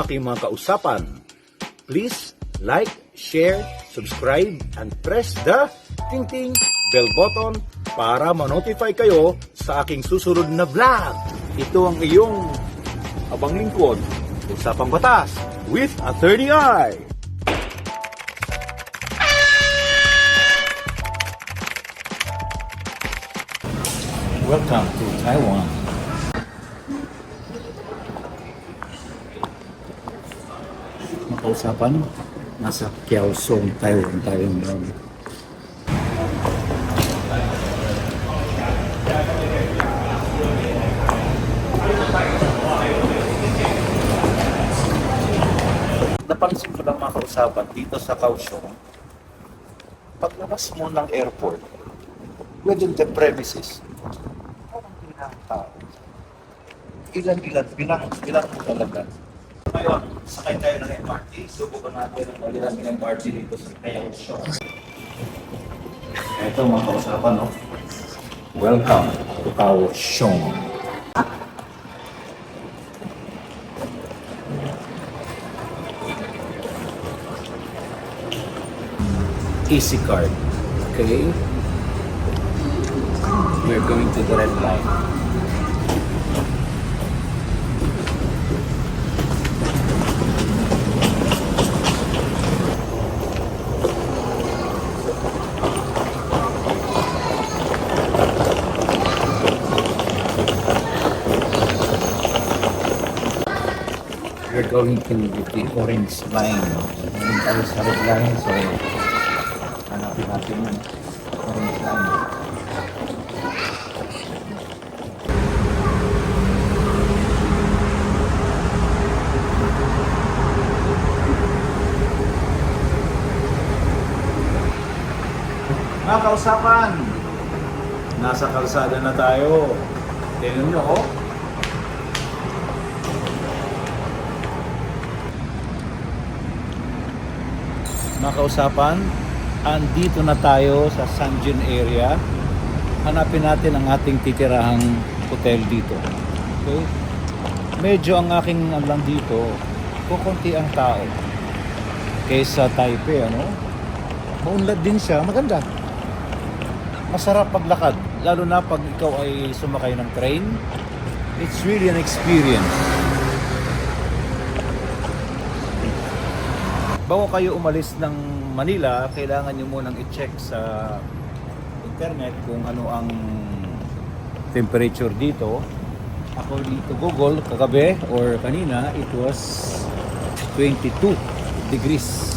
aking mga kausapan. Please like, share, subscribe, and press the ting-ting bell button para ma-notify kayo sa aking susunod na vlog. Ito ang iyong abang lingkod, Usapang Batas with Attorney I. Welcome to Taiwan. Makausapan, nasa Kaohsiung, Taiwan tayo ngayon. Napansin ko lang mga kausapan dito sa Kaohsiung, paglabas mo ng airport, within the premises, parang ilang tao. Ilan, bilang mo talaga. Ngayon, sakay tayo ng MRT. Subukan natin ang palitan ng MRT dito sa Kaohsiung. Ito mga kausapan, no? Welcome to Kaohsiung. Easy card. Okay? We're going to the red line. We're going to the orange line. Ngayon tayo sa red line, so hanapin natin yung orange line. Mga kausapan, nasa kalsada na tayo. Tingnan nyo, oh. Mga kausapan, andito na tayo sa Sanjin area. Hanapin natin ang ating titirahang hotel dito. Okay? Medyo ang aking lang dito, kukunti ang tao kaysa Taipei, ano? Maunlad din siya, maganda. Masarap paglakad, lalo na pag ikaw ay sumakay ng train. It's really an experience. Bago kayo umalis ng Manila, kailangan nyo munang i-check sa internet kung ano ang temperature dito. According to Google, kagabi or kanina, it was 22 degrees.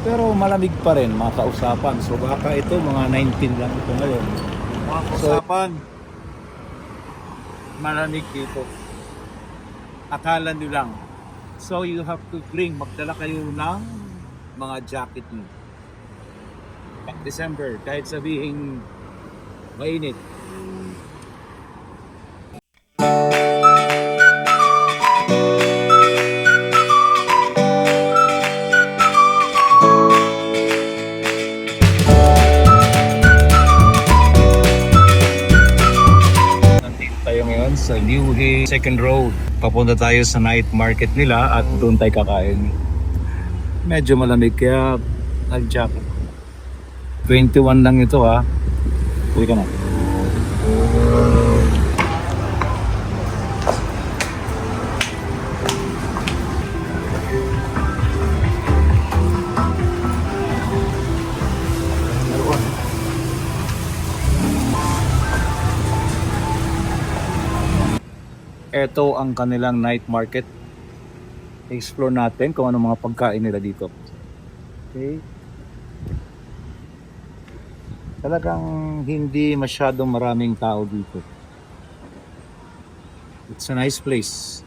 Pero malamig pa rin mga kausapan. So baka ito mga 19 lang ito ngayon. Mga kausapan, malamig dito. Akala nyo lang. So you have to magdala kayo ng mga jacket nyo. Pag December, kahit sabihin mainit. Sa Liuhe Second Road. Papunta tayo sa night market nila at doon tayo kakain. Medyo malamig kaya nag-jacket. 21 lang ito ha. Uwi ka na. Ito ang kanilang night market. Explore natin kung ano mga pagkain nila dito. Okay. Talagang hindi masyadong maraming tao dito. It's a nice place.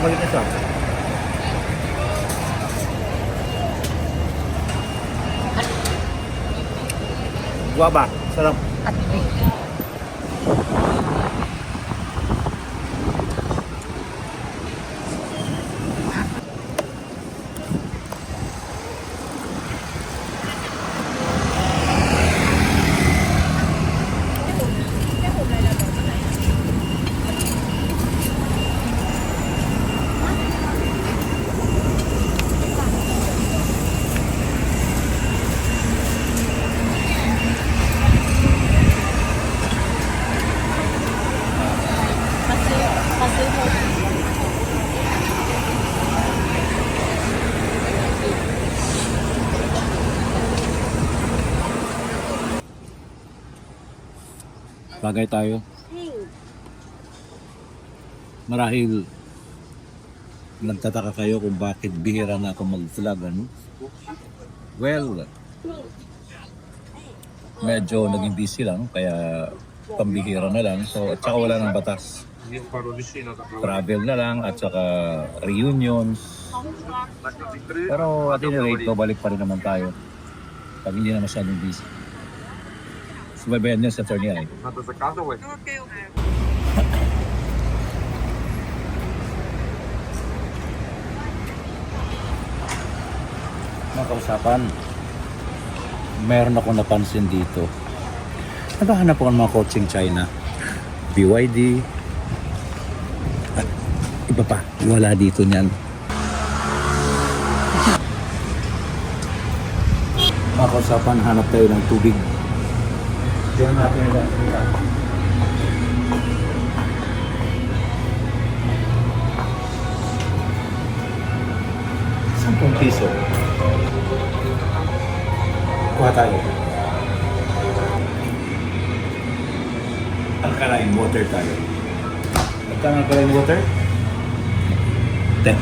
bumalik na siya. Guava, sarap. Bagay tayo. Marahil nagtataka kayo kung bakit bihira na ako mag-vlog, ano? Well, medyo naging busy lang, kaya pambihira na lang. So, at saka wala ng batas. Travel na lang, at saka reunions. Pero at any rate, balik pa rin naman tayo pag hindi na masyadong busy. Subaybayan niya sa Attorney Ay. Okay. Mga kausapan, meron akong napansin dito. Naghahanap ako ng mga coaching China. BYD. At iba pa, wala dito niyan. Mga kausapan, hanap tayo ng tubig. Diyan natin nila. 10 piso. Kuha tayo. Alkaline water tayo. Magkano alkaline water? 10.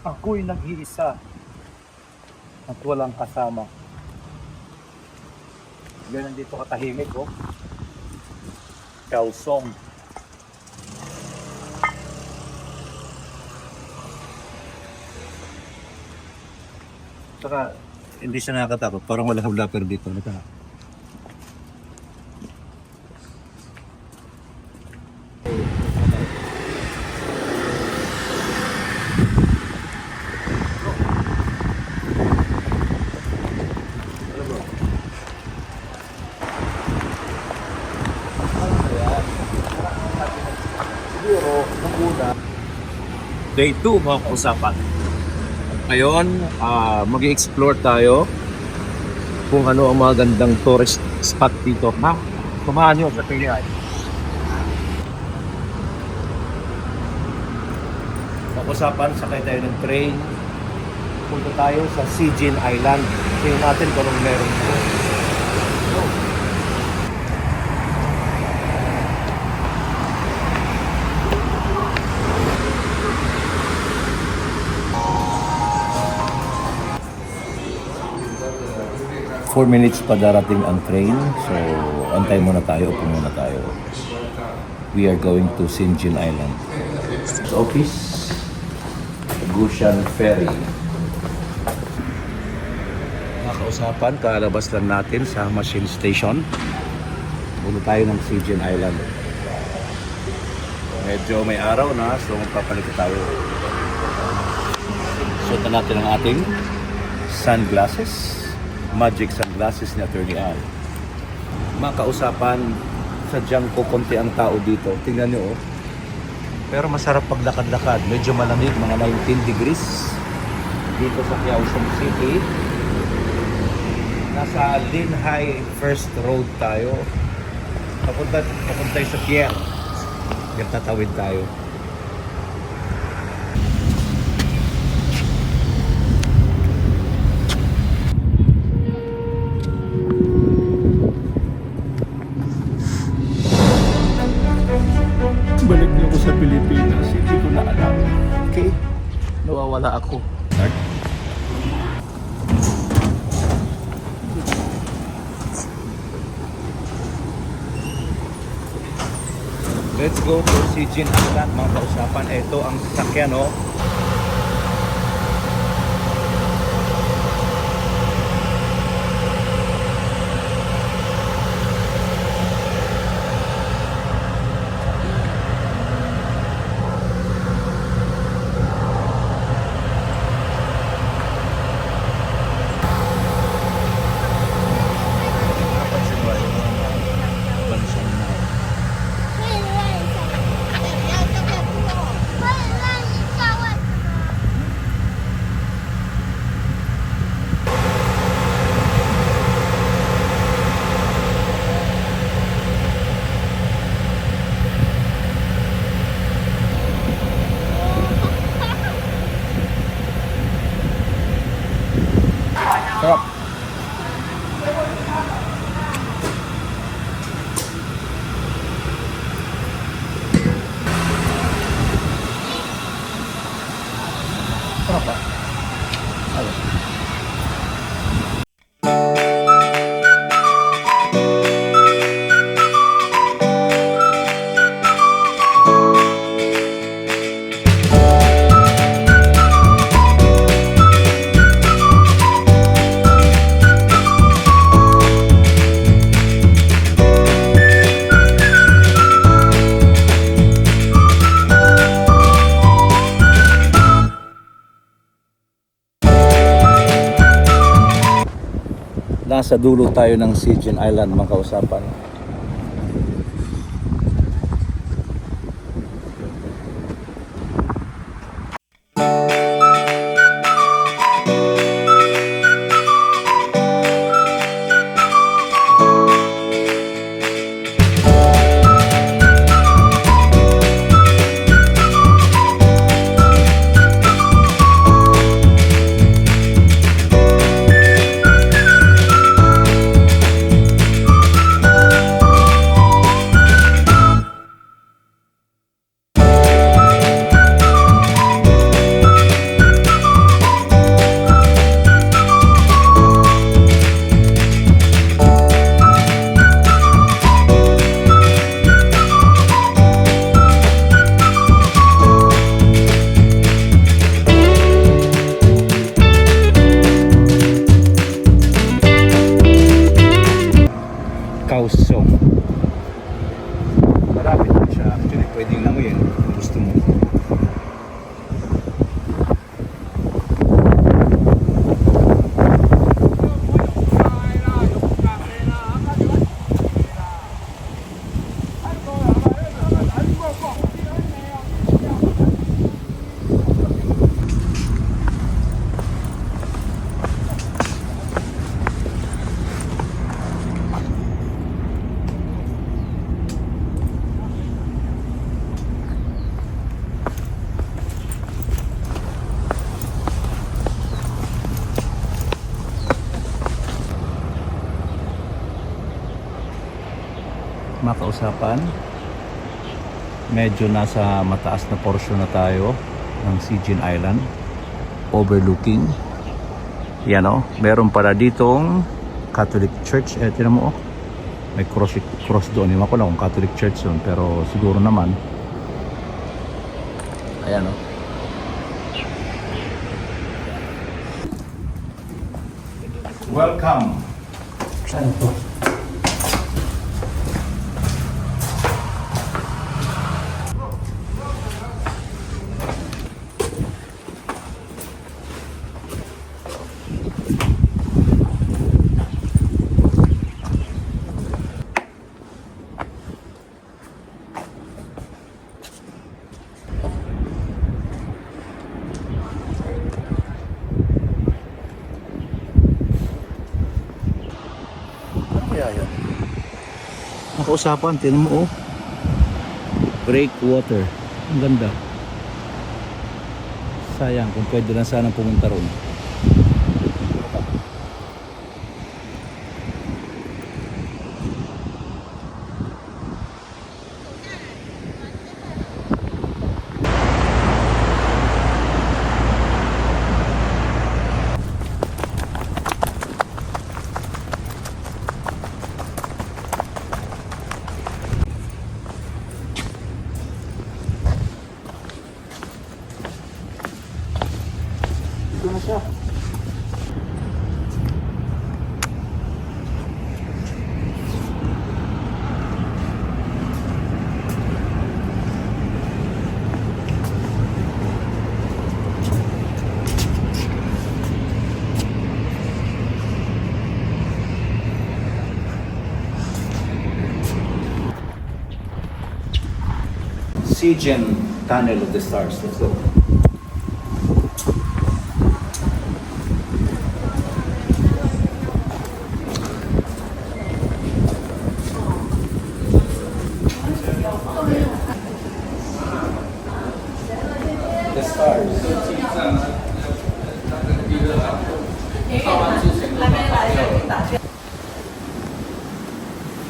Ako'y nag-iisa at walang kasama. Ganun dito katahimik, oh. Kaosong. Saka, hindi siya nakakatakot. Parang walang hula-hula dito. Day 2 mga kausapan. Ngayon, mag-i-explore tayo kung ano ang mga gandang tourist spot dito. Kumahan nyo sa PNI. Mag-usapan, sakay tayo ng train. Punta tayo sa Sijin Island. Tingnan natin kung anong meron dito. 4 minutes pa darating ang train. So, antay muna tayo, upo muna tayo. We are going to Sinjin Island. Sa office, Gushan Ferry. Nakausapan, kalabas lang natin sa machine station. Puno tayo ng Sinjin Island. Medyo may araw na, so magpapalit tayo. Suot na natin ang ating sunglasses. Magic sunglasses ni Attorney Al. Mga kausapan, sadyang kukunti ang tao dito. Tingnan nyo, oh. Pero masarap paglakad-lakad. Medyo malamig, mga 19 degrees. Dito sa Kaohsiung City. Nasa Linhai First Road tayo. Papunta sa Pierre. Tatawid tayo. ako sa Pilipinas, hindi ko na alam. Okay? Nawawala ako. Start. Let's go to Sijin Island, mga kausapan. Ito ang sasakyan, oh. Sarap. Sarap ba? Ayun. Nasa dulo tayo ng Sijin Island, mga kausapan. Kaohsiung. Marapit na siya. Actually, pwedeng langoyin kung gusto mo. Mga kausapan, medyo nasa mataas na porsyon na tayo ng Sijin Island, overlooking. Yan, oh, meron para ditong Catholic Church. Tinan mo, oh, may cross doon. Hindi ko lang kung Catholic Church yun, pero siguro naman. Ayan, oh. Welcome. Ano to? Kaya yan. Nakausapan, tinan mo, oh. Breakwater. Ang ganda. Sayang kung pwede lang sana pumunta ron. na siya. Siegen Tunnel of the Stars. Let's go. The stars.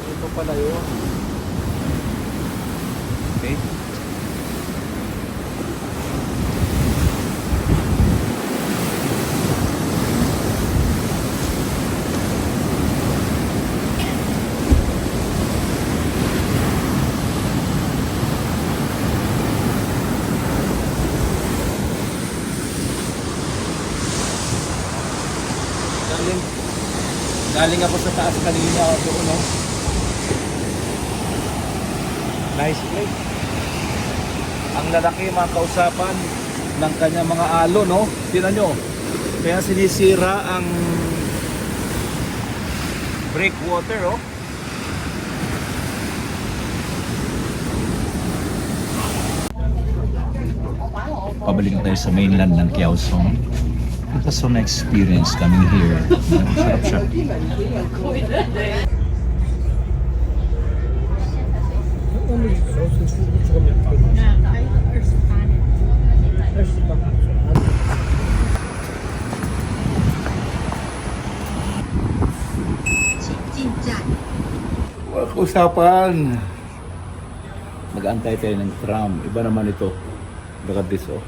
Ito pala yun. Okay. Galing ako sa taas kanina doon, no? Nice place. Ang lalaki mga kausapan ng kanyang mga alo, no? Tingnan nyo. Kaya sinisira ang breakwater, oh. Pabalik tayo sa mainland ng Kiaosong. It was an experience coming here. Sarap siya. Usapan. Mag-antay tayo ng tram. Iba naman ito. Look at this, oh.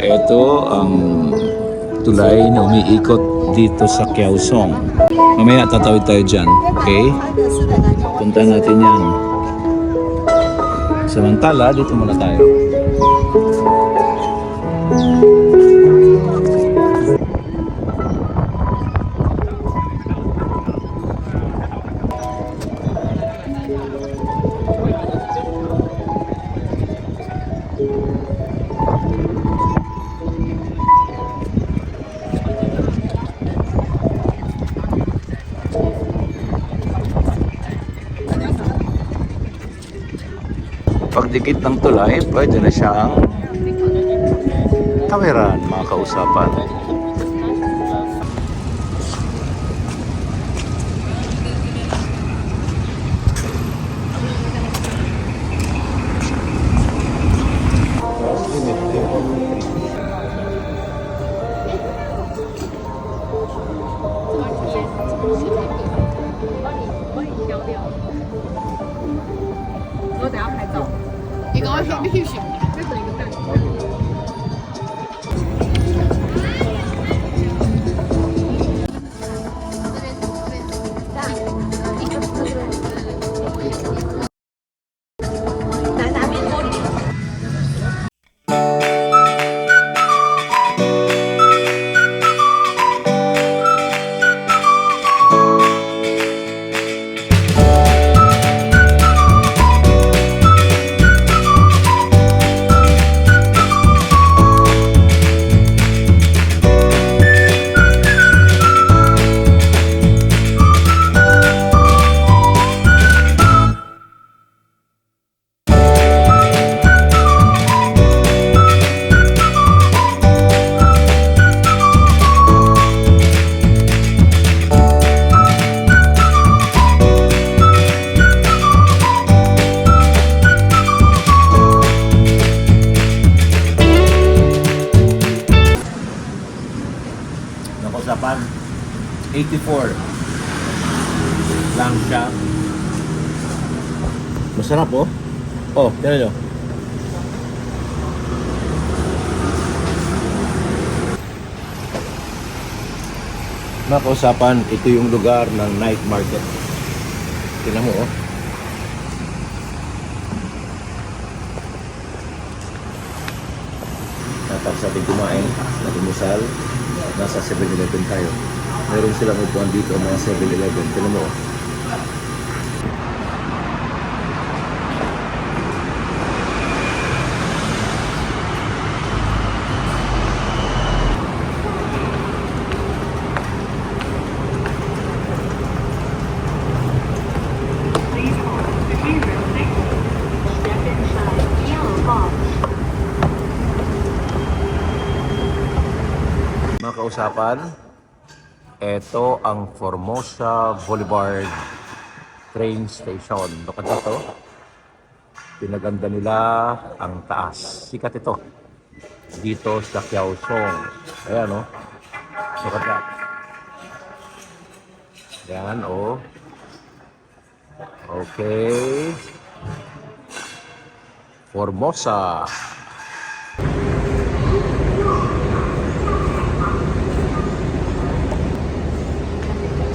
Ito ang tulay na umiikot dito sa Kiaosong. Mamaya tatawid tayo dyan, okay? Punta natin yan. Samantala, dito muna tayo. Pagdikit ng tulay, pwede na siyang tawiran, mga kausapan. 84 lang siya. Masarap oh. Oh, tignan nyo. Mga kausapan, ito yung lugar ng night market. Tingnan mo oh. Tapos ating kumain, natimusal, nasa 7-Eleven tayo. Meron silang upuan dito, mga 7-Eleven. Tingnan mo oh. Please hold the Gabriel signal. Step inside the yellow box. Mga kausapan, ito ang Formosa Boulevard train station. Look at ito. Pinaganda nila ang taas. Sikat ito. Dito sa Kaohsiung. Ayan o. Look at that. Ayan o. Okay. Formosa.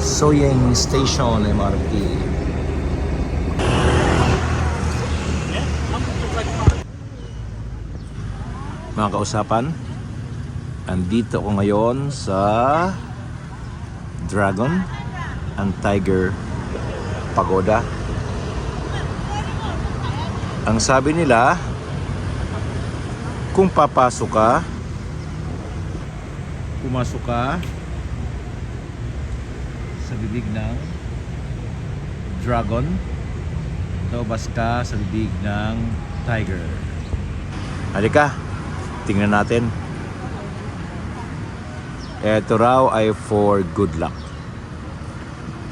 Soyang Station MRT. Mga kausapan, andito ko ngayon sa Dragon and Tiger Pagoda. Ang sabi nila, kung pumasok ka sa bibig ng Dragon, labas ka sa bibig ng Tiger. Halika, tingnan natin. Ito raw ay for good luck.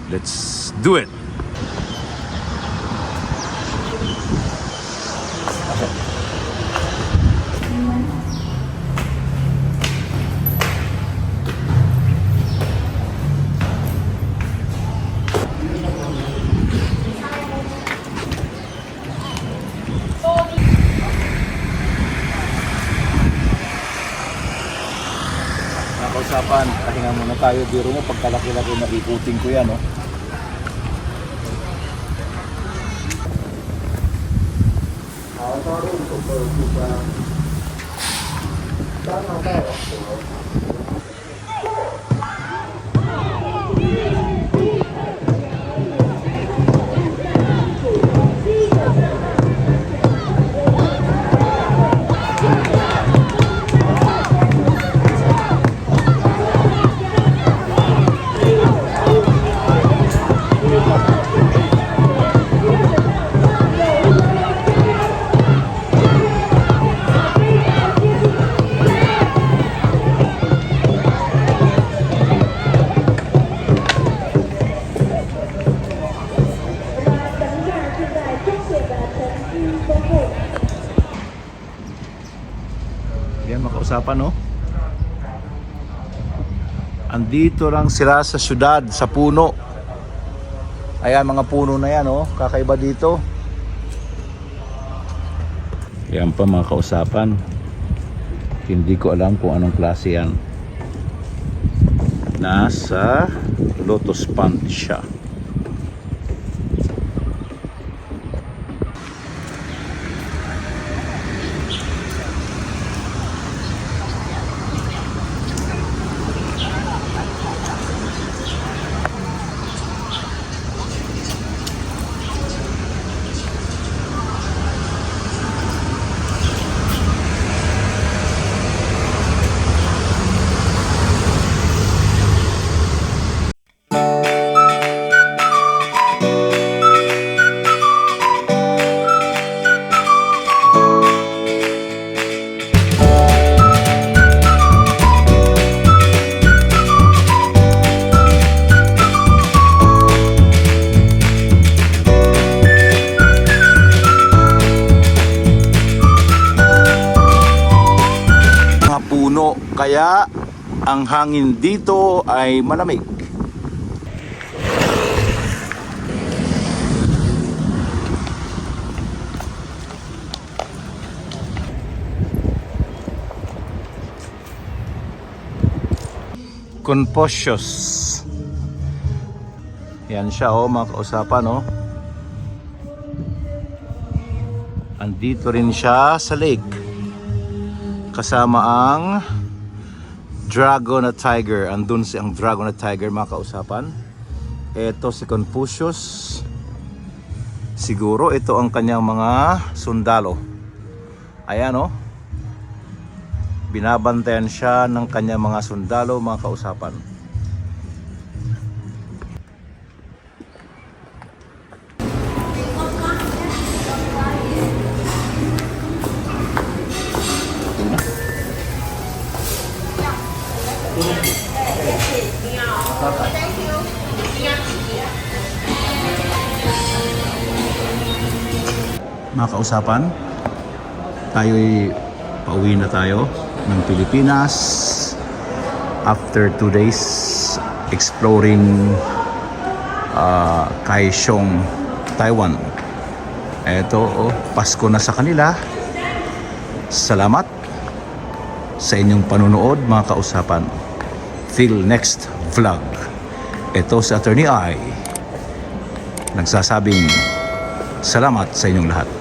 Let's do it! Usapan, pahinga muna tayo. Biro mo, pagkalaki-laki na ikutin ko yan, oh. Yan, makausapan, no? Andito lang sila sa syudad, sa puno. Ayan, mga puno na yan, oh. Kakaiba dito. Yan pa, mga kausapan. Hindi ko alam kung anong klase yan. Nasa lotus pond siya. Kaya ang hangin dito ay malamig. Confucius. Yan siya mga kausapan Andito rin siya sa lake. Kasama ang dragon at tiger. Andun ang dragon at tiger mga kausapan. Ito si Confucius. Siguro ito ang kanyang mga sundalo. Ayan binabantayan siya ng kanyang mga sundalo mga kausapan. Mga kausapan, tayo'y pauwi na tayo ng Pilipinas after 2 days exploring Kaohsiung, Taiwan. Eto, Pasko na sa kanila. Salamat sa inyong panunood mga kausapan. Till next vlog. Ito si Attorney I nagsasabing salamat sa inyong lahat.